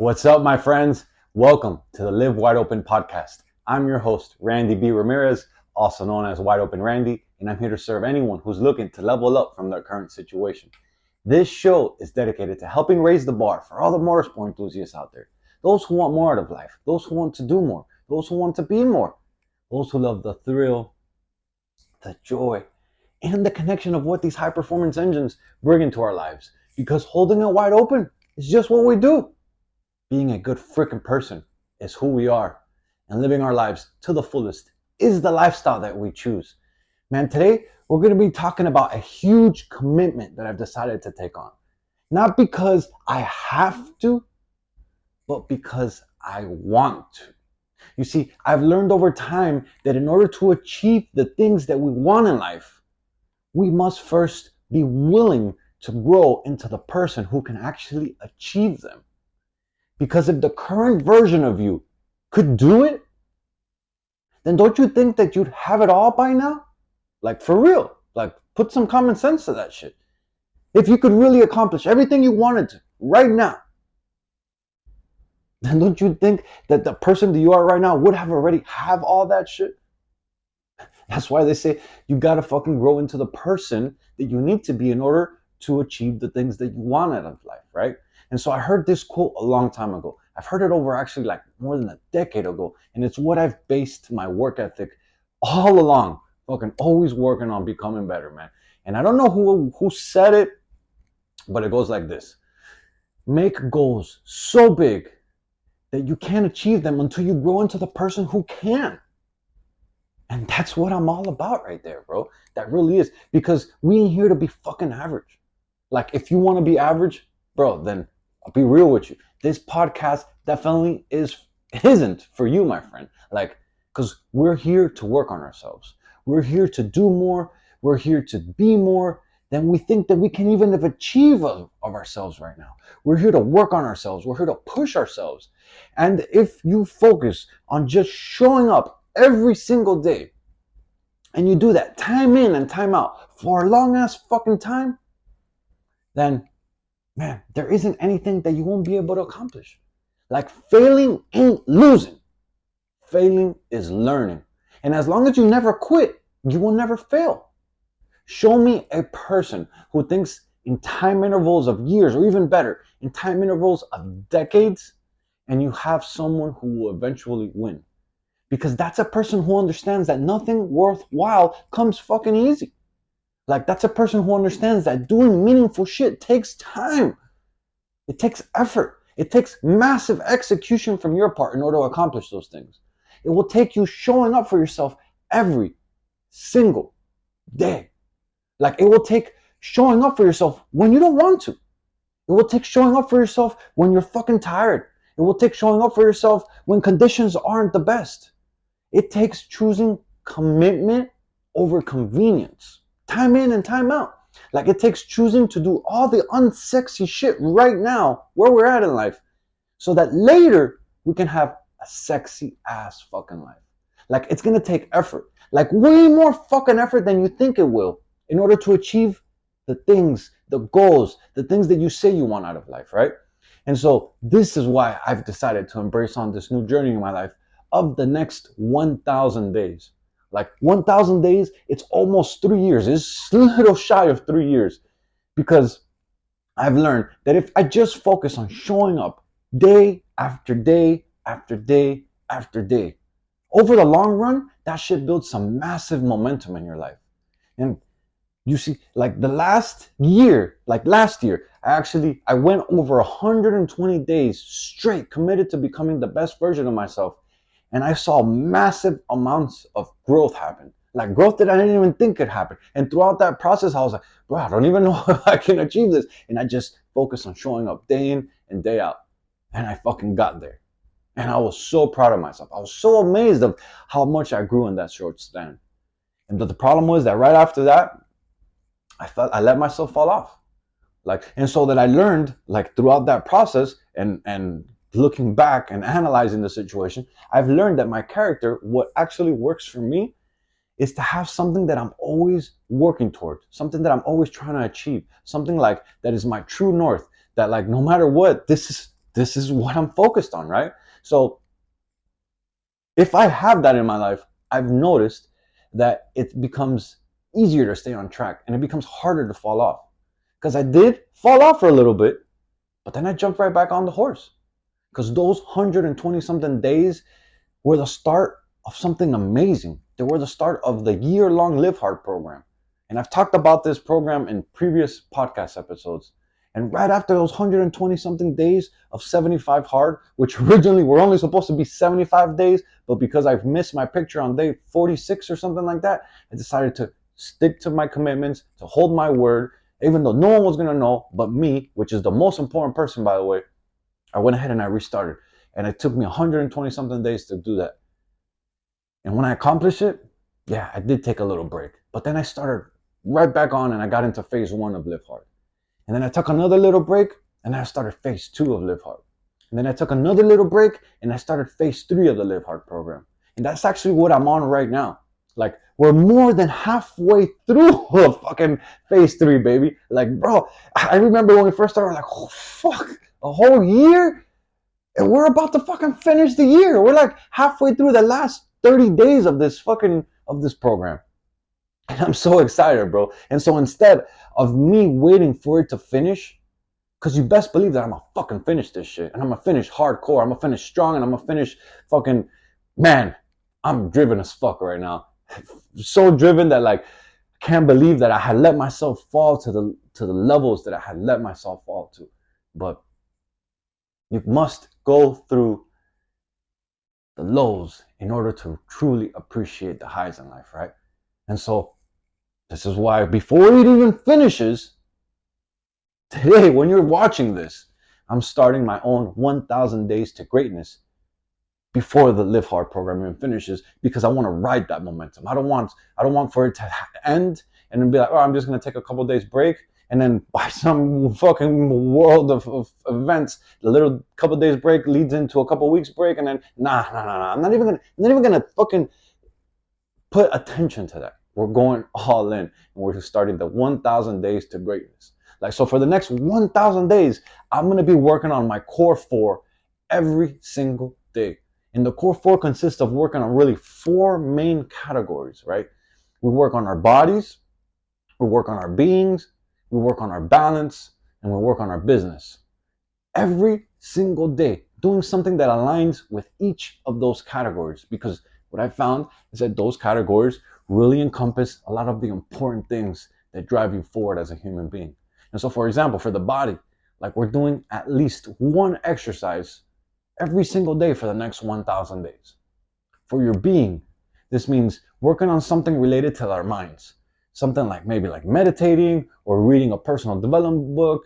What's up, my friends? Welcome to the Live Wide Open podcast. I'm your host, Randy B. Ramirez, also known as Wide Open Randy, and I'm here to serve anyone who's looking to level up from their current situation. This show is dedicated to helping raise the bar for all the motorsport enthusiasts out there. Those who want more out of life, those who want to do more, those who want to be more, those who love the thrill, the joy, and the connection of what these high performance engines bring into our lives. Because holding it wide open is just what we do. Being a good freaking person is who we are, and living our lives to the fullest is the lifestyle that we choose. Man, today we're going to be talking about a huge commitment that I've decided to take on. Not because I have to, but because I want to. You see, I've learned over time that in order to achieve the things that we want in life, we must first be willing to grow into the person who can actually achieve them. Because if the current version of you could do it, then don't you think that you'd have it all by now? Like, for real. Like, put some common sense to that shit. If you could really accomplish everything you wanted to right now, then don't you think that the person that you are right now would have all that shit? That's why they say you gotta fucking grow into the person that you need to be in order to achieve the things that you want out of life, right? And so I heard this quote a long time ago. I've heard it over actually like more than a decade ago. And it's what I've based my work ethic all along. Fucking always working on becoming better, man. And I don't know who said it, but it goes like this. Make goals so big that you can't achieve them until you grow into the person who can. And that's what I'm all about right there, bro. That really is. Because we ain't here to be fucking average. Like, if you want to be average, bro, then I'll be real with you. This podcast definitely isn't for you, my friend. Like, because we're here to work on ourselves. We're here to do more. We're here to be more than we think that we can even achieve of ourselves right now. We're here to work on ourselves. We're here to push ourselves. And if you focus on just showing up every single day, and you do that time in and time out for a long ass fucking time, then man, there isn't anything that you won't be able to accomplish. Like, failing ain't losing. Failing is learning. And as long as you never quit, you will never fail. Show me a person who thinks in time intervals of years, or even better, in time intervals of decades, and you have someone who will eventually win. Because that's a person who understands that nothing worthwhile comes fucking easy. Like, that's a person who understands that doing meaningful shit takes time. It takes effort. It takes massive execution from your part in order to accomplish those things. It will take you showing up for yourself every single day. Like, it will take showing up for yourself when you don't want to. It will take showing up for yourself when you're fucking tired. It will take showing up for yourself when conditions aren't the best. It takes choosing commitment over convenience. Time in and time out. Like, it takes choosing to do all the unsexy shit right now where we're at in life so that later we can have a sexy ass fucking life. Like, it's gonna take effort. Like, way more fucking effort than you think it will in order to achieve the things, the goals, the things that you say you want out of life, right? And so this is why I've decided to embrace on this new journey in my life of the next 1,000 days. Like, 1,000 days, it's almost 3 years. It's a little shy of 3 years, because I've learned that if I just focus on showing up day after day after day after day, over the long run, that shit builds some massive momentum in your life. And you see, like last year, I went over 120 days straight committed to becoming the best version of myself. And I saw massive amounts of growth happen. Like, growth that I didn't even think could happen. And throughout that process, I was like, bro, I don't even know if I can achieve this. And I just focused on showing up day in and day out. And I fucking got there. And I was so proud of myself. I was so amazed of how much I grew in that short span. And the problem was that right after that, I let myself fall off. Like, and so that I learned, like, throughout that process and looking back and analyzing the situation, I've learned that my character, what actually works for me, is to have something that I'm always working toward, something that I'm always trying to achieve, something like that is my true north, that, like, no matter what, this this is what I'm focused on, right? So if I have that in my life, I've noticed that it becomes easier to stay on track and it becomes harder to fall off. Because I did fall off for a little bit, but then I jumped right back on the horse. Because those 120 something days were the start of something amazing. They were the start of the year-long Live Hard program. And I've talked about this program in previous podcast episodes. And right after those 120 something days of 75 hard, which originally were only supposed to be 75 days, but because I've missed my picture on day 46 or something like that, I decided to stick to my commitments, to hold my word, even though no one was going to know but me, which is the most important person, by the way. I went ahead and I restarted. And it took me 120 something days to do that. And when I accomplished it, yeah, I did take a little break. But then I started right back on and I got into phase 1 of Live Hard. And then I took another little break and I started phase 2 of Live Hard. And then I took another little break and I started phase 3 of the Live Hard program. And that's actually what I'm on right now. Like, we're more than halfway through fucking phase 3, baby. Like, bro, I remember when we first started, like, oh, fuck, a whole year? And we're about to fucking finish the year. We're like halfway through the last 30 days of this program. And I'm so excited, bro. And so instead of me waiting for it to finish, because you best believe that I'm gonna fucking finish this shit. And I'm gonna finish hardcore. I'm gonna finish strong and I'm gonna finish fucking, man, I'm driven as fuck right now. So driven that, like, I can't believe that I had let myself fall to the levels that I had let myself fall to. But you must go through the lows in order to truly appreciate the highs in life, right? And so this is why before it even finishes, today, when you're watching this, I'm starting my own 1,000 Days to Greatness before the Live Hard program even finishes, because I want to ride that momentum. I don't want for it to end and then be like, oh, I'm just going to take a couple days break. And then by some fucking world of events, the little couple days break leads into a couple weeks break, and then nah. I'm not even gonna fucking put attention to that. We're going all in, and we're starting the 1,000 Days to Greatness. Like, so for the next 1,000 days, I'm gonna be working on my core 4 every single day. And the core 4 consists of working on really 4 main categories, right? We work on our bodies, we work on our beings, we work on our balance, and we work on our business. Every single day, doing something that aligns with each of those categories. Because what I found is that those categories really encompass a lot of the important things that drive you forward as a human being. And so, for example, for the body, like, we're doing at least 1 exercise every single day for the next 1,000 days. For your being, this means working on something related to our minds. Something like maybe like meditating or reading a personal development book,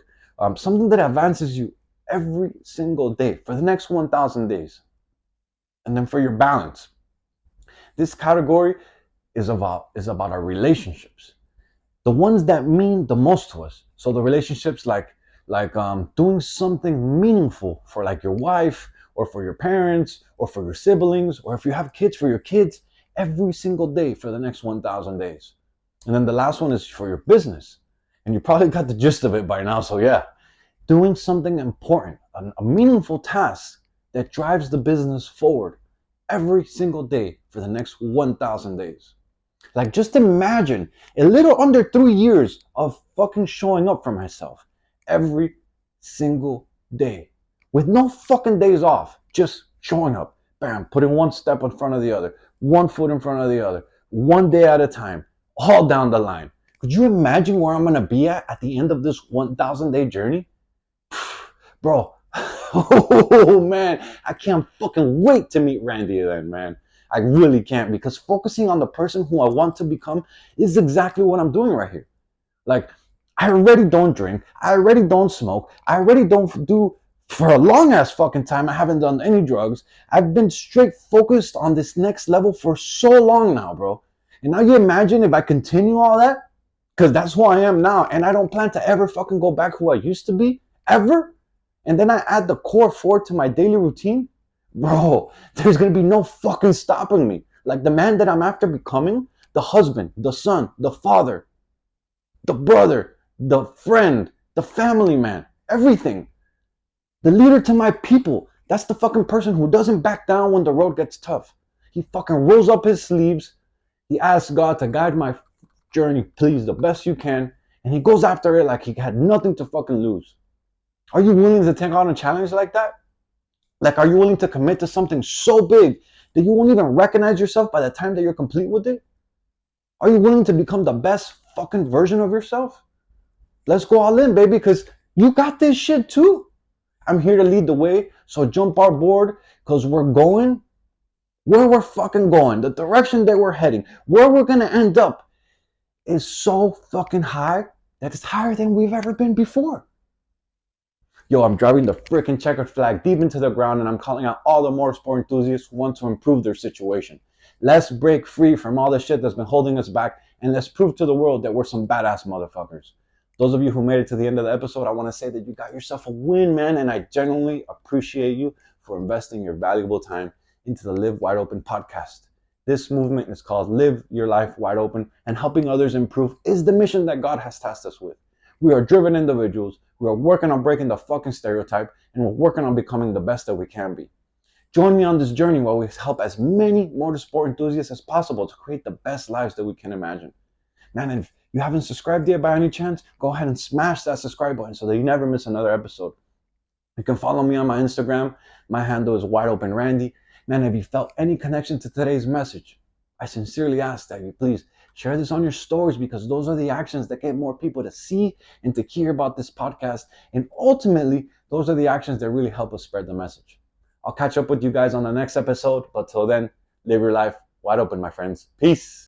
something that advances you every single day for the next 1,000 days. And then for your balance, this category is about our relationships, the ones that mean the most to us. So the relationships like doing something meaningful for, like, your wife or for your parents or for your siblings, or if you have kids, for your kids, every single day for the next 1,000 days. And then the last one is for your business. And you probably got the gist of it by now. So yeah, doing something important, a meaningful task that drives the business forward every single day for the next 1,000 days. Like, just imagine a little under 3 years of fucking showing up for myself every single day with no fucking days off, just showing up, bam, putting one step in front of the other, one foot in front of the other, one day at a time, all down the line. Could you imagine where I'm going to be at the end of this 1,000 day journey? Bro, oh man, I can't fucking wait to meet Randy then, man. I really can't, because focusing on the person who I want to become is exactly what I'm doing right here. Like, I already don't drink. I already don't smoke. I already don't do, for a long ass fucking time, I haven't done any drugs. I've been straight focused on this next level for so long now, bro. And now you imagine if I continue all that, because that's who I am now, and I don't plan to ever fucking go back who I used to be, ever. And then I add the core 4 to my daily routine, bro, there's going to be no fucking stopping me. Like, the man that I'm after becoming, the husband, the son, the father, the brother, the friend, the family man, everything. The leader to my people. That's the fucking person who doesn't back down when the road gets tough. He fucking rolls up his sleeves. He asks God to guide my journey, please, the best you can. And he goes after it like he had nothing to fucking lose. Are you willing to take on a challenge like that? Like, are you willing to commit to something so big that you won't even recognize yourself by the time that you're complete with it? Are you willing to become the best fucking version of yourself? Let's go all in, baby, because you got this shit too. I'm here to lead the way, so jump on board, because we're going where we're fucking going, the direction that we're heading, where we're gonna end up is so fucking high that it's higher than we've ever been before. Yo, I'm driving the freaking checkered flag deep into the ground, and I'm calling out all the motorsport enthusiasts who want to improve their situation. Let's break free from all the shit that's been holding us back, and let's prove to the world that we're some badass motherfuckers. Those of you who made it to the end of the episode, I want to say that you got yourself a win, man, and I genuinely appreciate you for investing your valuable time into the Live Wide Open podcast. This movement is called Live Your Life Wide Open, and helping others improve is the mission that God has tasked us with. We are driven individuals. We are working on breaking the fucking stereotype, and we're working on becoming the best that we can be. Join me on this journey where we help as many motorsport enthusiasts as possible to create the best lives that we can imagine. Man, if you haven't subscribed yet by any chance, go ahead and smash that subscribe button so that you never miss another episode. You can follow me on my Instagram. My handle is WideOpenRandy. Man, if you felt any connection to today's message, I sincerely ask that you please share this on your stories, because those are the actions that get more people to see and to hear about this podcast. And ultimately, those are the actions that really help us spread the message. I'll catch up with you guys on the next episode. But till then, live your life wide open, my friends. Peace.